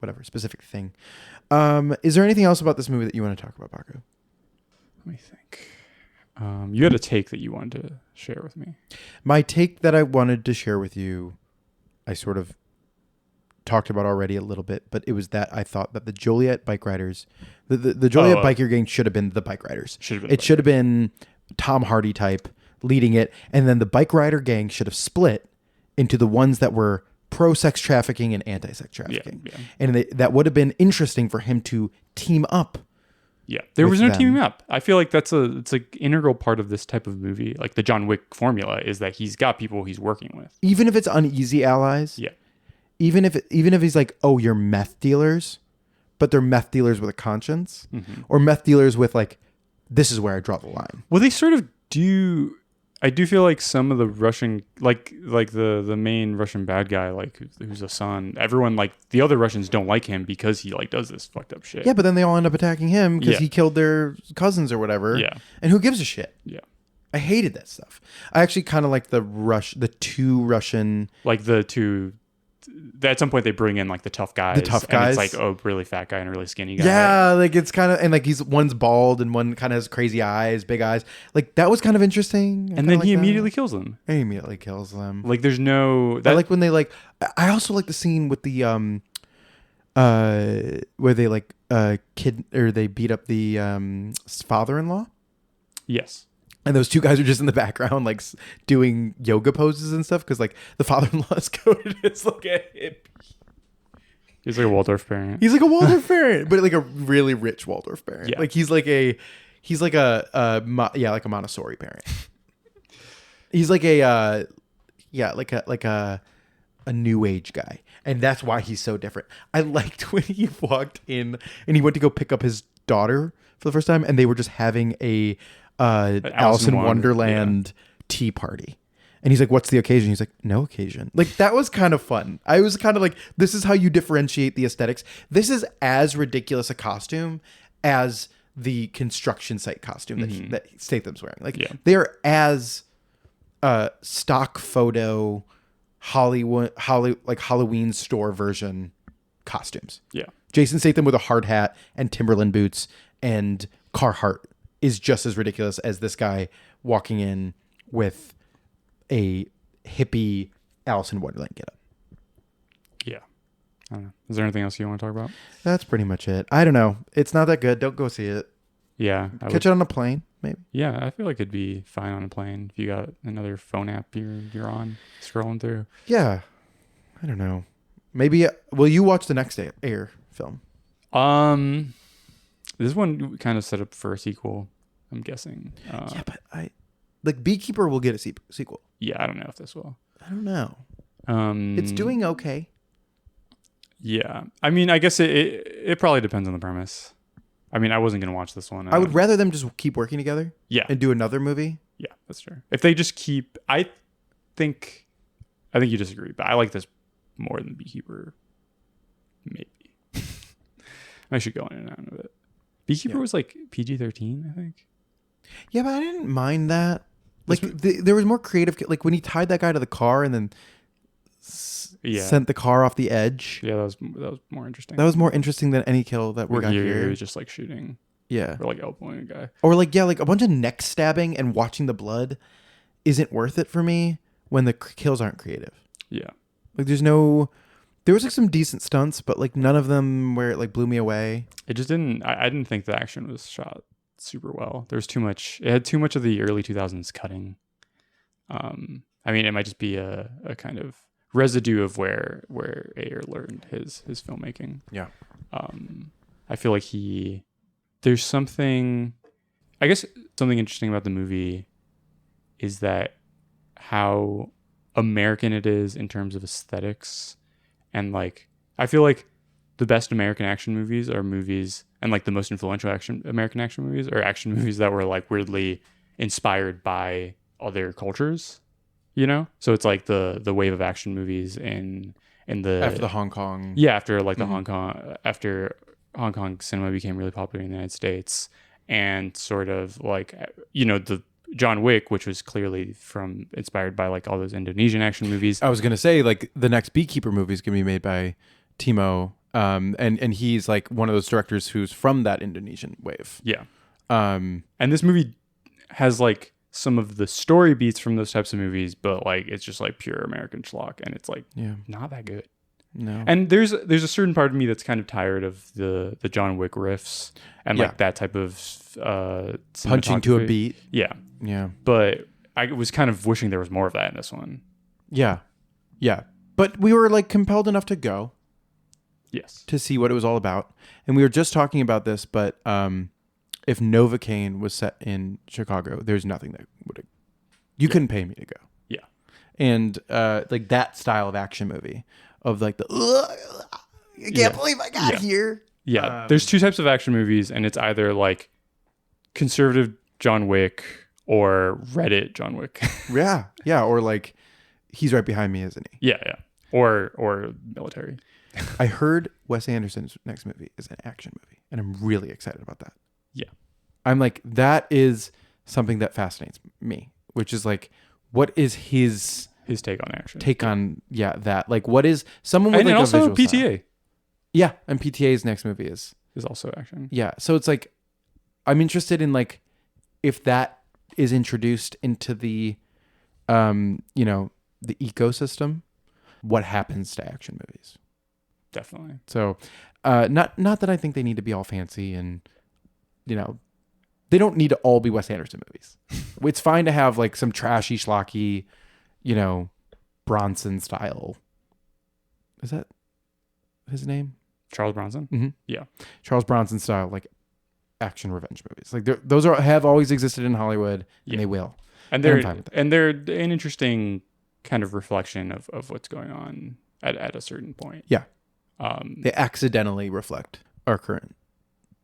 whatever specific thing. Is there anything else about this movie that you want to talk about, Paco? Let me think. You had a take that you wanted to share with me. My take that I wanted to share with you, I sort of talked about already a little bit, but it was that I thought that the Joliet bike riders, the Joliet biker gang should have been the bike riders. It should have been Tom Hardy type leading it, and then the bike rider gang should have split into the ones that were pro-sex trafficking and anti-sex trafficking. Yeah. And that would have been interesting for him to team up. Yeah, there was no teaming up. I feel like it's an integral part of this type of movie. Like the John Wick formula is that he's got people he's working with. Even if it's uneasy allies. Yeah. Even if he's like, oh, you're meth dealers, but they're meth dealers with a conscience, or meth dealers with like, this is where I draw the line. Well, they sort of do. I do feel like some of the Russian, like the main Russian bad guy, like who's a son. Everyone, like the other Russians don't like him because he like does this fucked up shit. Yeah, but then they all end up attacking him because he killed their cousins or whatever. Yeah. And who gives a shit? Yeah. I hated that stuff. I actually kind of like the two Russian, Like the two. At some point, they bring in like the tough guys. And it's like a really fat guy and a really skinny guy. yeah, like it's kind of, and like one's bald and one kind of has crazy eyes, big eyes. Like that was kind of interesting. And then he immediately kills them. He immediately kills them. Like there's no. I like when they like. I also like the scene with the where they like kid or they beat up the father-in-law. Yes. And those two guys are just in the background, like doing yoga poses and stuff, because like the father-in-law is coded as like a hippie. He's like a Waldorf parent. He's like a Waldorf parent, but like a really rich Waldorf parent. Yeah. Like he's like a Montessori parent. He's like a new age guy, and that's why he's so different. I liked when he walked in and he went to go pick up his daughter for the first time, and they were just having a Alice in Wonderland tea party. And he's like, what's the occasion? He's like, no occasion. Like, that was kind of fun. I was kind of like, this is how you differentiate the aesthetics. This is as ridiculous a costume as the construction site costume that Statham's wearing. Like, they're as stock photo like Halloween store version costumes. Yeah. Jason Statham with a hard hat and Timberland boots and Carhartt is just as ridiculous as this guy walking in with a hippie Alice in Wonderland getup. Yeah. I don't know. Is there anything else you want to talk about? That's pretty much it. I don't know. It's not that good. Don't go see it. Yeah. Catch it on a plane, maybe. Yeah, I feel like it'd be fine on a plane if you got another phone app you're on scrolling through. Yeah. I don't know. Maybe will you watch the next Ayer film? This one kind of set up for a sequel, I'm guessing. Yeah, but Beekeeper will get a sequel. Yeah, I don't know if this will. I don't know. It's doing okay. Yeah. I mean, I guess it probably depends on the premise. I mean, I wasn't going to watch this one. I would rather them just keep working together. Yeah. And do another movie. Yeah, that's true. If they just keep, I think you disagree, but I like this more than Beekeeper. Maybe. I should go in and out of it. Beekeeper was like PG-13, I think. Yeah, but I didn't mind that. Like there was more creative. Like when he tied that guy to the car and then sent the car off the edge. Yeah, that was more interesting. That was more interesting than any kill that we got here. He was just like shooting. Yeah. Or like elbowing a guy. Or like a bunch of neck stabbing and watching the blood isn't worth it for me when the kills aren't creative. Yeah. Like there was like some decent stunts, but like none of them where it like blew me away. It just didn't. I didn't think the action was shot super well. There was too much. It had too much of the early 2000s cutting. I mean, it might just be a kind of residue of where Ayer learned his filmmaking. Yeah. I feel like there's something. I guess something interesting about the movie is that how American it is in terms of aesthetics. And like, I feel like the best American action movies are movies, and like the most influential American action movies are action movies that were like weirdly inspired by other cultures, you know? So it's like the wave of action movies in the after the Hong Kong. Yeah, after like the after Hong Kong cinema became really popular in the United States, and sort of like, you know, the John Wick, which was clearly inspired by like all those Indonesian action movies. I was gonna say like the next Beekeeper movie is gonna be made by Timo, and he's like one of those directors who's from that Indonesian wave. Yeah. And this movie has like some of the story beats from those types of movies, but like it's just like pure American schlock, and it's like not that good. No. And there's a certain part of me that's kind of tired of the John Wick riffs and like that type of punching to a beat. Yeah. Yeah. But I was kind of wishing there was more of that in this one. Yeah. Yeah. But we were like compelled enough to go. Yes. To see what it was all about. And we were just talking about this, but if Novocaine was set in Chicago, there's nothing that would you couldn't pay me to go. Yeah. And like that style of action movie of like the I can't believe I got here. Yeah. There's two types of action movies, and it's either like conservative John Wick or Reddit John Wick. Yeah. Yeah. Or like he's right behind me, isn't he? Yeah. Yeah. Or military. I heard Wes Anderson's next movie is an action movie, and I'm really excited about that. Yeah. I'm like, that is something that fascinates me, which is like, what is his take on action. That like, what is someone with And like also a visual PTA style. Yeah, and PTA's next movie is also action. Yeah, so it's like, I'm interested in like, if that is introduced into the, the ecosystem, what happens to action movies? Definitely. So, not that I think they need to be all fancy and, they don't need to all be Wes Anderson movies. It's fine to have like some trashy, schlocky, Bronson style. Is that his name? Charles Bronson? Mm-hmm. Yeah. Charles Bronson style, like action revenge movies. Like those have always existed in Hollywood, and they will. And they're an interesting kind of reflection of what's going on at a certain point. Yeah. They accidentally reflect our current.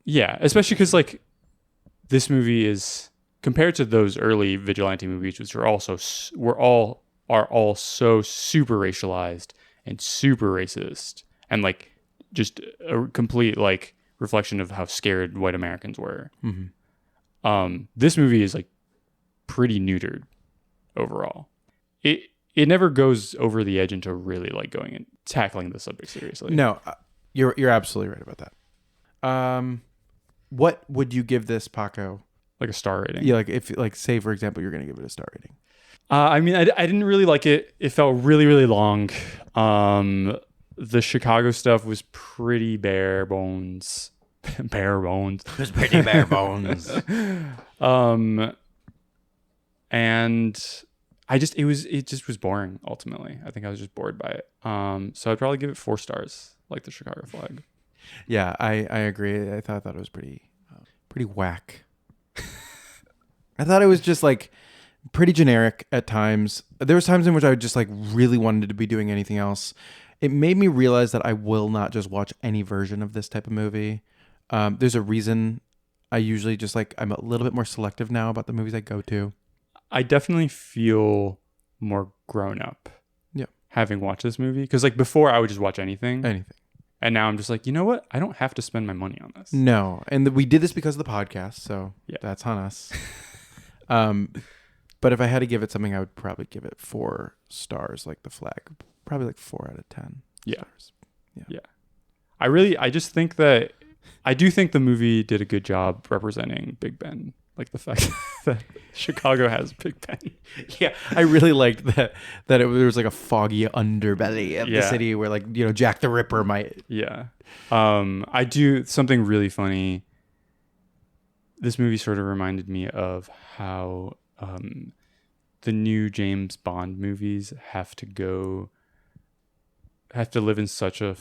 Yeah, especially because like this movie is compared to those early vigilante movies, which are also all so super racialized and super racist, and like just a complete like reflection of how scared white Americans were. Mm-hmm. This movie is like pretty neutered overall. It never goes over the edge into really like going and tackling the subject seriously. No, you're absolutely right about that. What would you give this, Paco? Like a star rating? Yeah, like if like say for example you're going to give it a star rating. I mean, I didn't really like it. It felt really, really long. The Chicago stuff was pretty bare bones. Bare bones. It was pretty bare bones. And it just was boring ultimately. I think I was just bored by it. So I'd probably give it 4 stars, like the Chicago flag. Yeah, I agree. I thought it was pretty whack. I thought it was just like pretty generic at times. There was times in which I just like really wanted to be doing anything else. It made me realize that I will not just watch any version of this type of movie. There's a reason I usually just like, I'm a little bit more selective now about the movies I go to. I definitely feel more grown up. Yeah. Having watched this movie. Because like before I would just watch anything. And now I'm just like, you know what? I don't have to spend my money on this. No. And we did this because of the podcast. So that's on us. But if I had to give it something, I would probably give it 4 stars, like the flag. Probably like 4 out of 10 stars. Yeah. I just think that, I do think the movie did a good job representing Big Ben. Like the fact that Chicago has Big Ben. Yeah, I really liked that there was like a foggy underbelly of the city where like, Jack the Ripper might. Yeah. I do something really funny. This movie sort of reminded me of how the new James Bond movies have to live in such a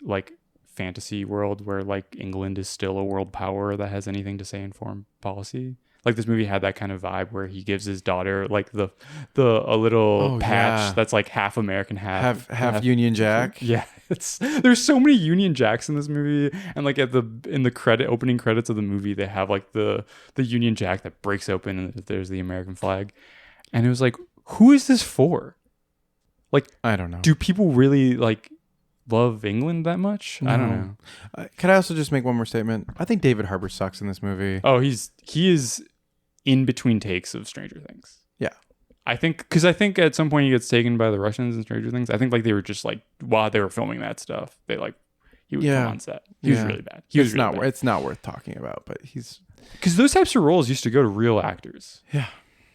like fantasy world where like England is still a world power that has anything to say in foreign policy. Like this movie had that kind of vibe where he gives his daughter like a little patch that's like half American, half Union Jack. Yeah, there's so many Union Jacks in this movie, and like in the opening credits of the movie, they have like the Union Jack that breaks open and there's the American flag, and it was like, who is this for? Like, I don't know. Do people really like love England that much? No. I don't know. Can I also just make one more statement? I think David Harbour sucks in this movie. Oh, he is in between takes of Stranger Things. Yeah. I think at some point he gets taken by the Russians in Stranger Things. I think like they were just like, while they were filming that stuff, he would come on set. He was really bad. It's not worth talking about, but because those types of roles used to go to real actors. Yeah.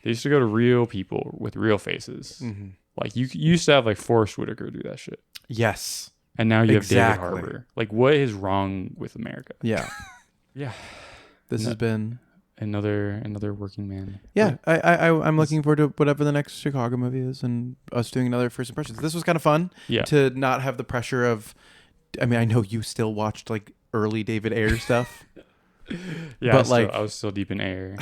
They used to go to real people with real faces. Mm-hmm. Like you used to have like Forrest Whitaker do that shit. Yes. And now you have David Harbour. Like, what is wrong with America? Yeah. Yeah. This has been another working man. Yeah. I'm looking forward to whatever the next Chicago movie is and us doing another first impressions. This was kind of fun to not have the pressure of, I mean, I know you still watched like early David Ayer stuff. Yeah, but I was still deep in Ayer.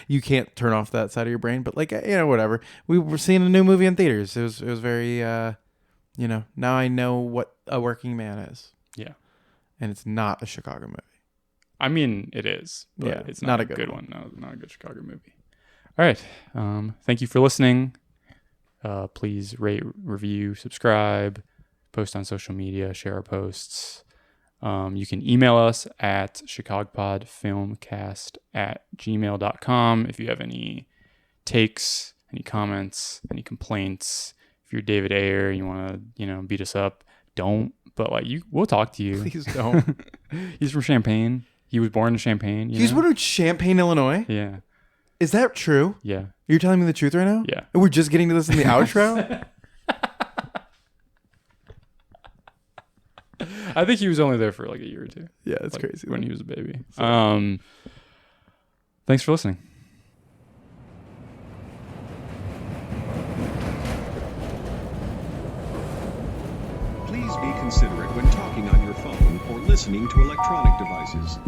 You can't turn off that side of your brain, but like, whatever. We were seeing a new movie in theaters. It was very, now I know what a working man is. Yeah. And it's not a Chicago movie. I mean, it is, but it's not a good one. No, not a good Chicago movie. All right. Thank you for listening. Please rate, review, subscribe, post on social media, share our posts. You can email us at chicagopodfilmcast@gmail.com if you have any takes, any comments, any complaints. If you're David Ayer and you want to, beat us up, don't. But we'll talk to you. Please don't. He's from Champaign. He was born in Champaign. He's born in Champaign, Illinois? Yeah. Is that true? Yeah. You're telling me the truth right now? Yeah. And we're just getting to this in the outro? I think he was only there for a year or two. Yeah, it's crazy. When he was a baby. Thanks for listening. Please be considerate when talking on your phone or listening to electronic devices.